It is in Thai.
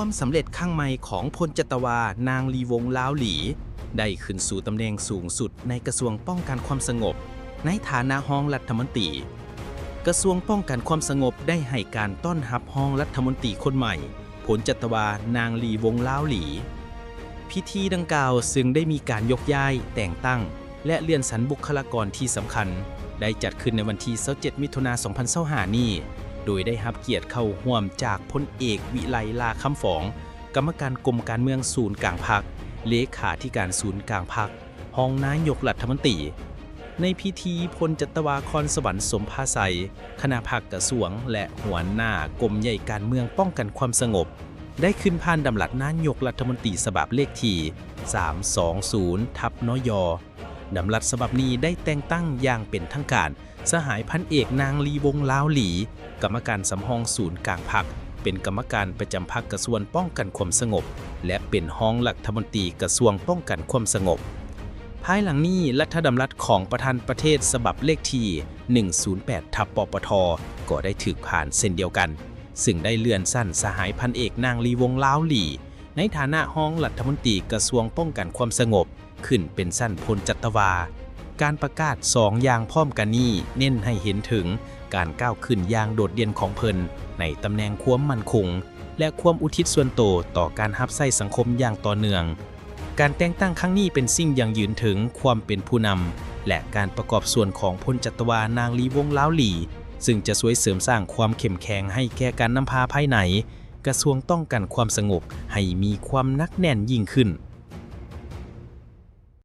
ความสำเร็จครั้งใหม่ของพลจัตวานางลีวงศ์ล้าวหลีได้ขึ้นสู่ตำแหน่งสูงสุดในกระทรวงป้องกันความสงบในฐานะรองรัฐมนตรีกระทรวงป้องกันความสงบได้ให้การต้อนรับรองรัฐมนตรีคนใหม่พลจัตวานางลีวงศ์ล้าวหลีพิธีดังกล่าวซึ่งได้มีการยกย้ายแต่งตั้งและเลื่อนชั้นบุคลากรที่สำคัญได้จัดขึ้นในวันที่27มิถุนายน2025นี้โดยได้รับเกียรติเข้าร่วมจากพลเอกวิไลลาคำฝองกรรมการกรมการเมืองศูนย์กลางพรรคเลขาธิการศูนย์กลางพรรครองนายกรัฐมนตรีในพิธีพลจัตวาคอนสวรรค์สมภาไสยคณะภาคกระทรวงและหัวหน้ากรมใหญ่การเมืองป้องกันความสงบได้ขึ้นผ่านดำรัสนายกรัฐมนตรีฉบับเลขที่320/นย.ดำรัสฉบับนี้ได้แต่งตั้งอย่างเป็นทางการสหายพันเอกนางลีวงศ์ล้าวหลีกรรมการสำรองศูนย์กลางพรรคเป็นกรรมการประจำพรรคกระทรวงป้องกันความสงบและเป็นรองรัฐมนตรีกระทรวงป้องกันความสงบภายหลังนี้รัฐดำรัสของประธานประเทศฉบับเลขที่108/ปปทก็ได้ถูกผ่านเช่นเดียวกันซึ่งได้เลื่อนสั้นสหายพันเอกนางลีวงศ์ล้าวหลีในฐานะรองรัฐมนตรีกระทรวงป้องกันความสงบขึ้นเป็นสั้นพลจัตวาการประกาศ2อย่างพร้อมกันนี้เน้นให้เห็นถึงการก้าวขึ้นอย่างโดดเด่นของเพิ่นในตำแหน่งความมั่นคงและความอุทิศส่วนตัวต่อการรับใช้สังคมอย่างต่อเนื่องการแต่งตั้งครั้งนี้เป็นสิ่งยั่งยืนถึงความเป็นผู้นำและการประกอบส่วนของพลจัตวานางลีวงศ์ล้าวหลีซึ่งจะช่วยเสริมสร้างความเข้มแข็งให้แก่การนำพาภายในกระทรวงต้องกันความสงบให้มีความหนักแน่นยิ่งขึ้น